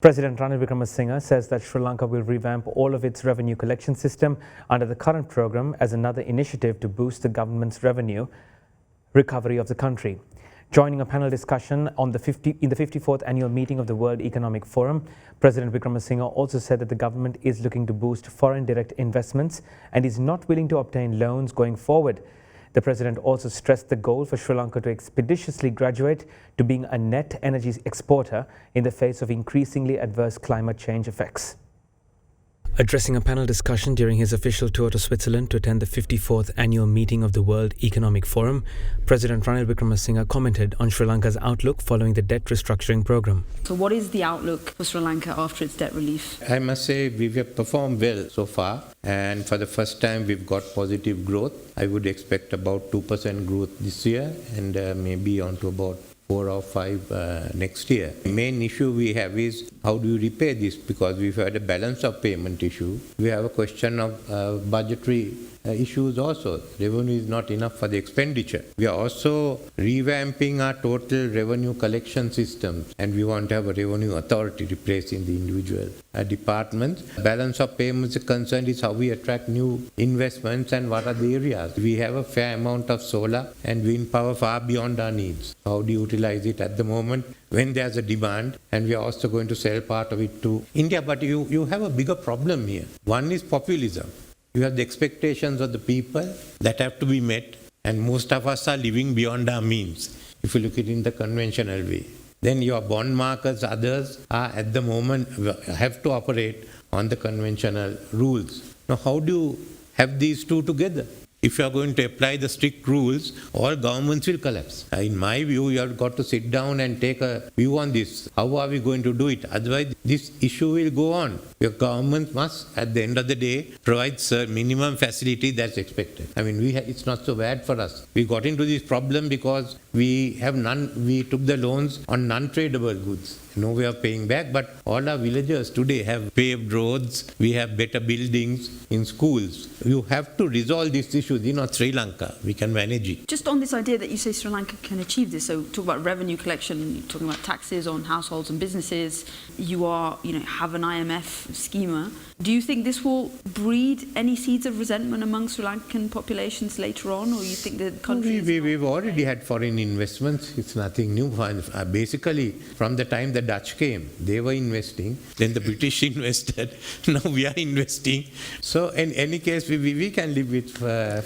President Ranil Wickremesinghe says that Sri Lanka will revamp all of its revenue collection system under the current program as another initiative to boost the government's revenue recovery of the country. Joining a panel discussion in the 54th annual meeting of the World Economic Forum, President Wickremesinghe also said that the government is looking to boost foreign direct investments and is not willing to obtain loans going forward. The president also stressed the goal for Sri Lanka to expeditiously graduate to being a net energy exporter in the face of increasingly adverse climate change effects. Addressing a panel discussion during his official tour to Switzerland to attend the 54th annual meeting of the World Economic Forum, President Ranil Wickremesinghe commented on Sri Lanka's outlook following the debt restructuring program. So what is the outlook for Sri Lanka after its debt relief? I must say we have performed well so far, and for the first time we've got positive growth. I would expect about 2% growth this year and maybe on to about 4 or 5 next year. The main issue we have is how do you repay this, because we've had a balance of payment issue. We have a question of budgetary issues also. Revenue is not enough for the expenditure. We are also revamping our total revenue collection system, and we want to have a revenue authority replacing the individual departments. Balance of payments concerned is how we attract new investments and what are the areas. We have a fair amount of solar and wind power far beyond our needs. How do you utilize it at the moment when there's a demand? And we are also going to sell part of it to India. But you have a bigger problem here. One is populism. You have the expectations of the people that have to be met, and most of us are living beyond our means, if you look at it in the conventional way. Then your bond markets, others are at the moment have to operate on the conventional rules. Now, how do you have these two together? If you are going to apply the strict rules, all governments will collapse. In my view, you have got to sit down and take a view on this. How are we going to do it? Otherwise, this issue will go on. Your government must, at the end of the day, provide minimum facility that's expected. I mean, it's not so bad for us. We got into this problem because we took the loans on non-tradable goods. No way of paying back, but all our villagers today have paved roads, we have better buildings in schools. You have to resolve these issues. Sri Lanka, we can manage it. Just on this idea that you say Sri Lanka can achieve this, so talk about revenue collection, you're talking about taxes on households and businesses, you have an IMF schema. Do you think this will breed any seeds of resentment among Sri Lankan populations later on, or you think the country... We've already had foreign investments. It's nothing new. Basically, from the time the Dutch came, they were investing, then the British invested, now we are investing. So in any case, we can live with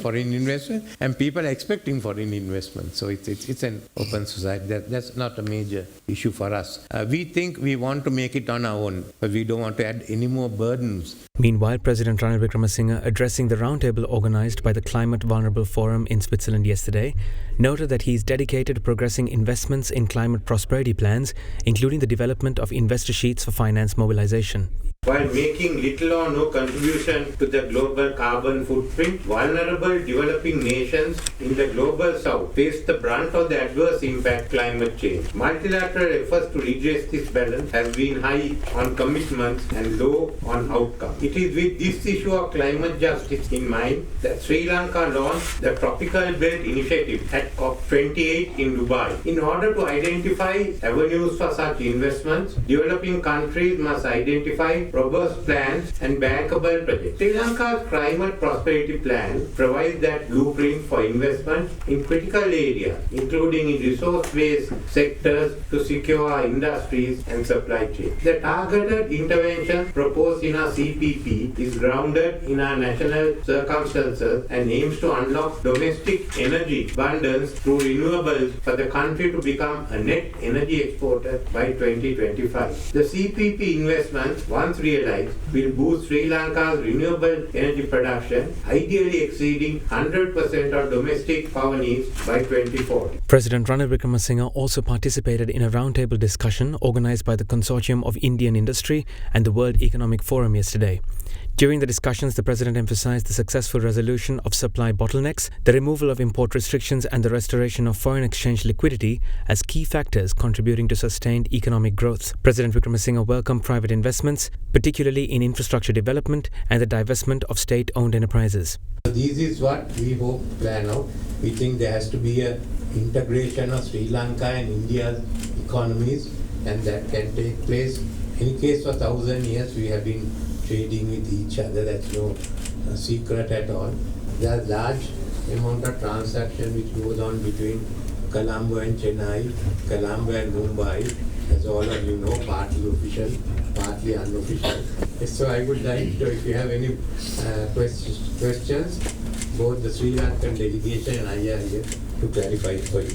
foreign investment, and people are expecting foreign investment. So it's an open society. That's not a major issue for us. We think we want to make it on our own, but we don't want to add any more burdens. Meanwhile, President Ranil Wickremesinghe, addressing the roundtable organised by the Climate Vulnerable Forum in Switzerland yesterday, noted that he is dedicated to progressing investments in climate prosperity plans, including the development of investor sheets for finance mobilization. While making little or no contribution to the global carbon footprint, vulnerable developing nations in the global south face the brunt of the adverse impact of climate change. Multilateral efforts to redress this balance has been high on commitments and low on outcome. It is with this issue of climate justice in mind that Sri Lanka launched the Tropical Belt Initiative at COP28 in Dubai. In order to identify avenues for such investments, developing countries must identify robust plans and bankable projects. Sri Lanka's climate prosperity plan provides that blueprint for investment in critical areas, including in resource-based sectors to secure our industries and supply chains. The targeted intervention proposed in our CPP is grounded in our national circumstances and aims to unlock domestic energy abundance through renewables for the country to become a net energy exporter by 2025. The CPP investments, once realized, will boost Sri Lanka's renewable energy production, ideally exceeding 100% of domestic power needs by 2040. President Ranil Wickremesinghe also participated in a roundtable discussion organised by the Consortium of Indian Industry and the World Economic Forum yesterday. During the discussions, the President emphasised the successful resolution of supply bottlenecks, the removal of import restrictions and the restoration of foreign exchange liquidity as key factors contributing to sustained economic growth. President Wickremesinghe welcomed private investments, particularly in infrastructure development and the divestment of state-owned enterprises. This is what we hope to plan out. We think there has to be an integration of Sri Lanka and India's economies, and that can take place any case, for 1,000 years we have been trading with each other. That's no secret at all. There's large amount of transaction which goes on between Colombo and Chennai, Colombo and Mumbai, as all of you know, partly official, partly unofficial. So I would like to, if you have any questions, both the Sri Lankan delegation and I are here to clarify it for you.